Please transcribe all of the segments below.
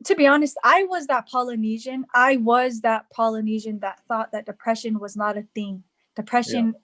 to be honest, I was that Polynesian. I was that Polynesian that thought that depression was not a thing. Yeah. Depression,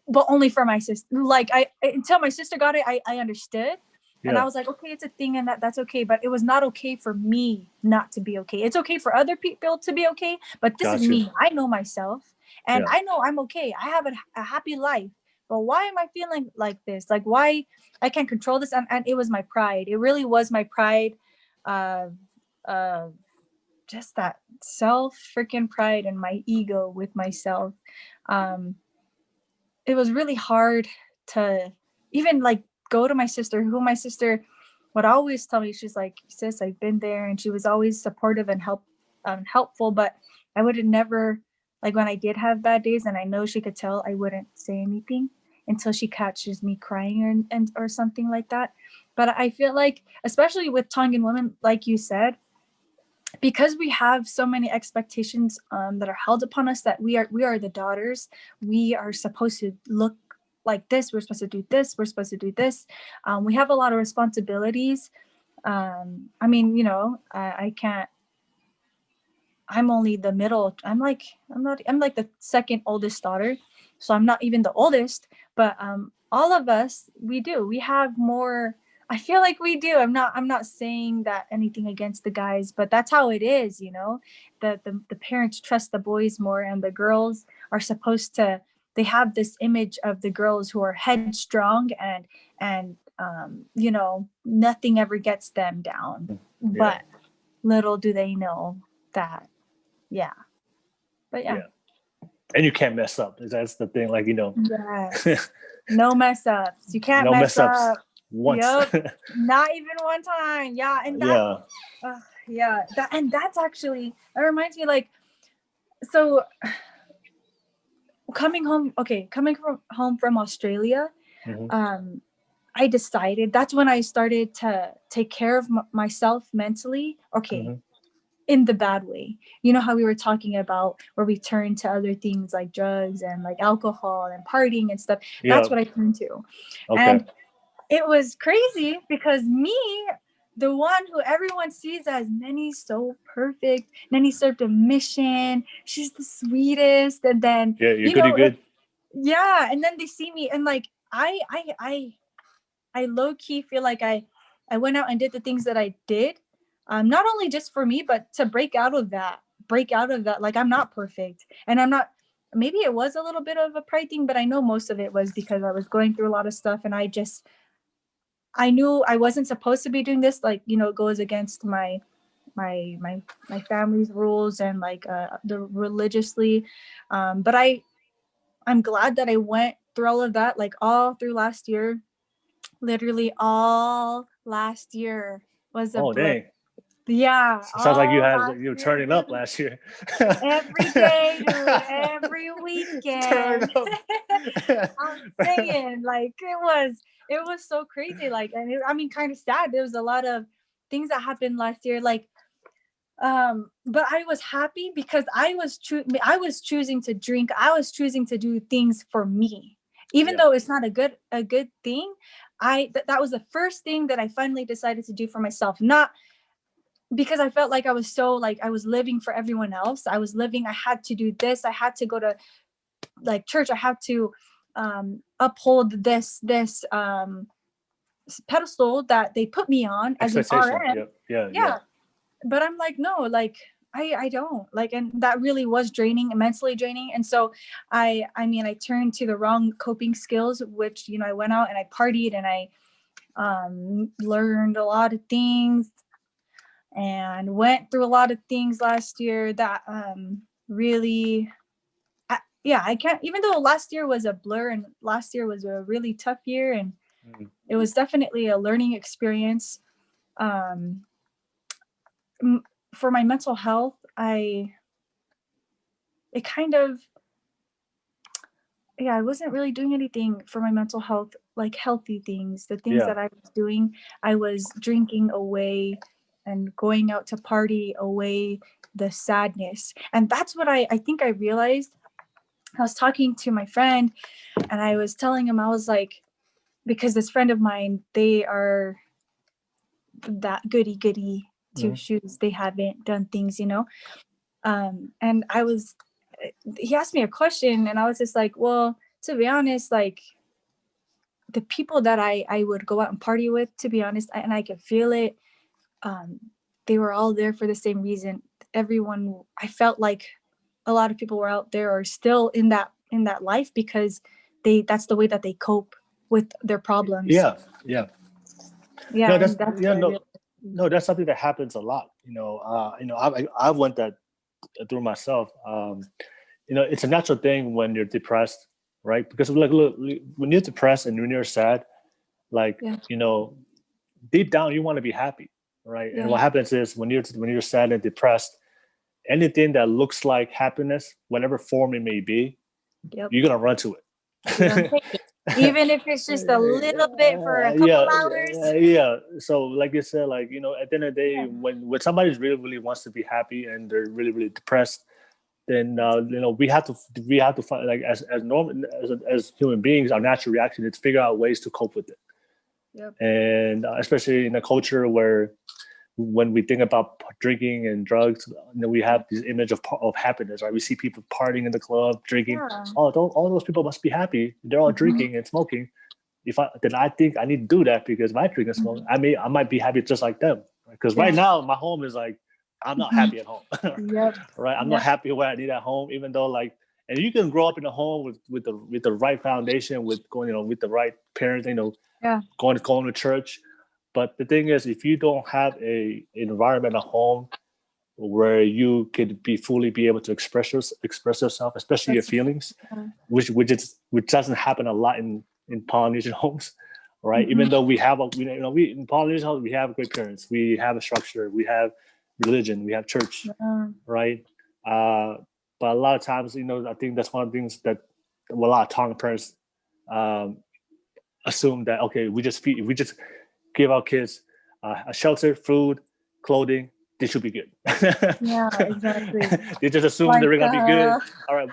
but only for my sister. Like I until my sister got it, I understood. And I Yeah. was like, okay, it's a thing and that's okay. But it was not okay for me not to be okay. It's okay for other people to be okay. But this is Gotcha. me. I know myself and Yeah. I know I'm okay. I have a happy life. But why am I feeling like this? Like why I can't control this? And it was my pride. It really was my pride. Uh, uh, just that self freaking pride and my ego with myself. Um, it was really hard to even like go to my sister, who my sister would always tell me, she's like, sis, I've been there, and she was always supportive and helpful, but I would have never, like when I did have bad days and I know she could tell, I wouldn't say anything until she catches me crying or something like that. But I feel like, especially with Tongan women, like you said, because we have so many expectations that are held upon us, that we are the daughters, we are supposed to look like this, we're supposed to do this, we're supposed to do this, we have a lot of responsibilities. I mean, I can't, I'm only the middle, I'm like the second oldest daughter, so I'm not even the oldest, but all of us, we have more. I feel like we do. I'm not saying that anything against the guys, but that's how it is, the parents trust the boys more, and the girls are supposed to, they have this image of the girls who are headstrong and nothing ever gets them down. Yeah. But little do they know that, yeah. But yeah. Yeah. And you can't mess up. That's the thing. Like, Yes. No mess ups. You can't no mess mess ups up. once. Yep. Not even one time. Yeah. And that, Yeah. yeah. That's actually, that reminds me, like, so coming from home from Australia, Hmm. um, I decided, that's when I started to take care of myself mentally. Okay. Hmm. In the bad way. You know how we were talking about where we turn to other things like drugs and like alcohol and partying and stuff. That's Yeah. what I turned to. Okay. And it was crazy because me, the one who everyone sees as Nenny's so perfect, Nenny served a mission, she's the sweetest, and then Yeah. You're goody good. yeah, and then they see me and like I low key feel like I went out and did the things that I did, not only just for me, but to break out of that. Like I'm not perfect, and I'm not. Maybe it was a little bit of a pride thing, but I know most of it was because I was going through a lot of stuff, and I knew I wasn't supposed to be doing this. Like it goes against my my my family's rules and like the religiously, but I'm glad that I went through all of that, like all through last year. Literally all last year was a Oh, blur. dang. Yeah, Sounds like all last you were year, turning up dude. last year. Every day, dude. Every Turn weekend. up. I'm saying, like, it was so crazy. Like, and I mean, kind of sad. There was a lot of things that happened last year. Like, but I was happy because I was choosing to drink. I was choosing to do things for me, even Yeah. though it's not a good thing. That was the first thing that I finally decided to do for myself, not because I felt like I was so, like, I was living for everyone else. I had to do this, I had to go to like church, I had to uphold this pedestal that they put me on as an Expectation. RN. Yep. Yeah. Yeah. Yeah, but I'm like, no, like I don't like, and that really was draining, immensely draining. And so I mean, I turned to the wrong coping skills, which I went out and I partied and I learned a lot of things and went through a lot of things last year that really, yeah, I can't, even though last year was a blur and last year was a really tough year, and Mhm. it was definitely a learning experience. um for my mental health, it kind of, yeah, I wasn't really doing anything for my mental health, like healthy things. The things Yeah. that I was doing, I was drinking away and going out to party away the sadness. And that's what I think I realized. I was talking to my friend and I was telling him, I was like, because this friend of mine, they are that goody goody. to shoes. They haven't done things, and he asked me a question, and I was just like, well, to be honest, like the people that I would go out and party with, to be honest, and I could feel it, they were all there for the same reason. Everyone, I felt like a lot of people were out there or still in that life because that's the way that they cope with their problems. Yeah. Yeah, No, that's something that happens a lot. I went that through myself. It's a natural thing when you're depressed, right? Because like, look, when you're depressed and when you're sad, like deep down you want to be happy, right? And what happens is when you're sad and depressed, anything that looks like happiness, whatever form it may be, you're gonna run to it. Even if it's just a little bit for a couple hours. Yeah. So like you said, like, at the end of the day, when somebody really, really wants to be happy and they're really, really depressed, then we have to find, like, as normal as human beings, our natural reaction is figure out ways to cope with it. Yep. And especially in a culture where when we think about drinking and drugs, we have this image of happiness, right? We see people partying in the club, drinking. Yeah. All those people must be happy. They're all drinking and smoking. Then I think I need to do that, because if I drink and smoke, I might be happy just like them. Because right now my home is like, I'm not happy at home. Right? I'm not happy where I need at home, even though, like, and you can grow up in a home with the right foundation, with going, with the right parents, going to church. But the thing is, if you don't have an environment at home where you could be able to express yourself, especially your feelings, which doesn't happen a lot in Polynesian homes, right? Even though we have in Polynesian homes, we have great parents, we have a structure, we have religion, we have church, right? But a lot of times, I think that's one of the things that a lot of Tongan parents assume that, okay, we just give our kids a shelter, food, clothing, they should be good. Yeah, exactly. They just assume they're gonna be good. All right,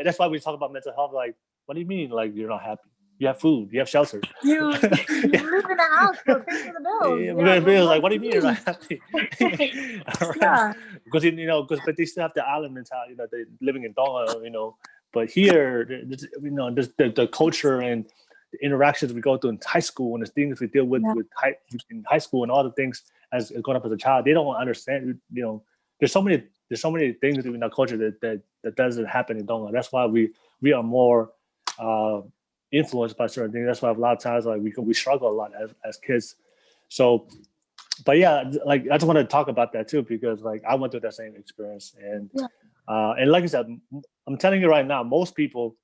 that's why we talk about mental health. Like, what do you mean? Like, you're not happy? You have food, you have shelter. You live in a house, but pay for the bills. The bills. Like, what do you mean you're not happy? Right? Because but they still have the island mentality. They're living in Tonga. But here, the culture and the interactions we go through in high school and the things we deal with in high school and all the things as growing up as a child, they don't understand. There's so many things in our culture that doesn't happen in Tonga. That's why we are more influenced by certain things. That's why a lot of times, like, we struggle a lot as kids. So, but yeah, like, I just want to talk about that too, because, like, I went through that same experience, and like I said, I'm telling you right now, most people,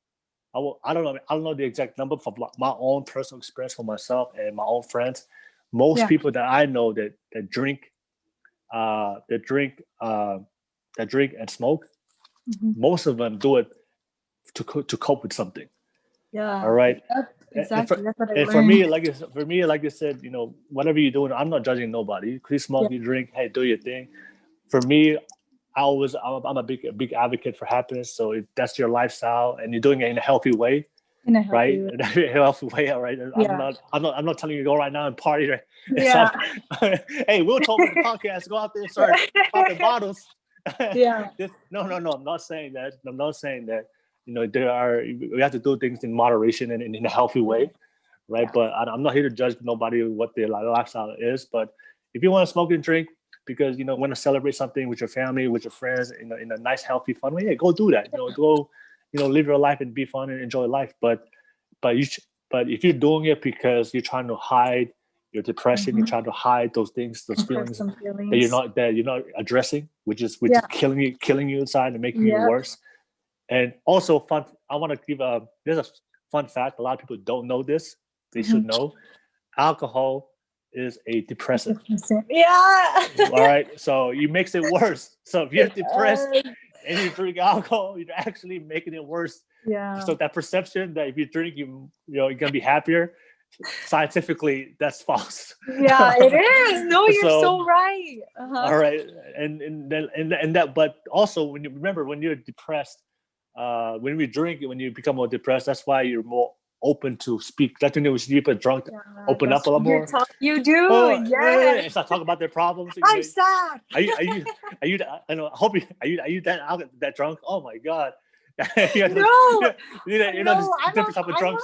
I don't know the exact number from my own personal experience for myself and my own friends. Most people that I know that drink and smoke, most of them do it to cope with something. Yeah. All right. Exactly. That's what I learned. For me, like I said, whatever you're doing, I'm not judging nobody. You smoke, you drink, hey, do your thing. For me, I'm a big advocate for happiness. So if that's your lifestyle and you're doing it in a healthy way, right? In a healthy way, all right. Yeah. I'm not telling you to go right now and party. Right? Yeah. Hey, we'll talk on the podcast. Go out there and start popping bottles. Yeah. No. I'm not saying that. I'm not saying that. We have to do things in moderation and in a healthy way, right? Yeah. But I'm not here to judge nobody what their lifestyle is. But if you want to smoke and drink, because want to celebrate something with your family, with your friends, in a nice, healthy, fun way, go do that. Go, live your life and be fun and enjoy life. But if you're doing it because you're trying to hide your depression, you're trying to hide those things, those feelings that you're not addressing, which is killing you inside and making you worse. And also fun. I want to give there's a fun fact. A lot of people don't know this. They should know. Alcohol is a depressant. Yeah. All right. So you makes it worse. So if you're depressed and you drink alcohol, you're actually making it worse. Yeah. So that perception that if you drink, you're gonna be happier. Scientifically, that's false. Yeah, it is. No, you're so right. All right. And that, but also when you're depressed, when we drink, when you become more depressed, that's why you're more open to speak. Like when you get drunk, open up a lot more. You do, and start talking about their problems. I'm sad. Are you? I know. I hope you. Are you that drunk? Oh my god. No, I'm not happy drunk.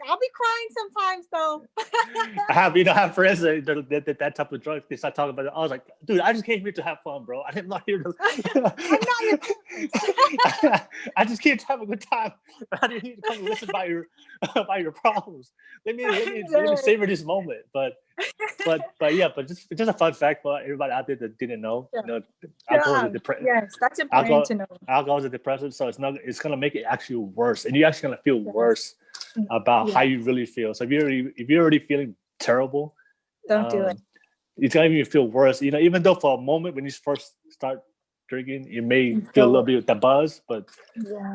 I'll be crying sometimes though. I have friends that type of drunk. They start talking about it. I was like, dude, I just came here to have fun, bro. I'm not here to. I'm not your I just came to have a good time. I didn't need to come and listen about your problems. Let me savor this moment. But just a fun fact for everybody out there that didn't know. Alcohol is yes, that's important to know. Alcohol is a depressant, so it's gonna make it actually worse, and you're actually gonna feel worse about how you really feel. So if you're already feeling terrible, don't do it. It's gonna make you feel worse. Even though for a moment when you first start drinking, you may feel a little bit of the buzz, but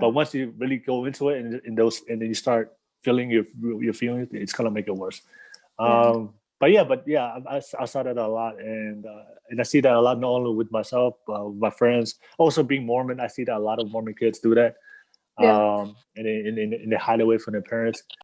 once you really go into it and then you start feeling your feelings, it's gonna make it worse. But I saw that a lot, and I see that a lot not only with myself, with my friends. Also, being Mormon, I see that a lot of Mormon kids do that, and they hide away from their parents.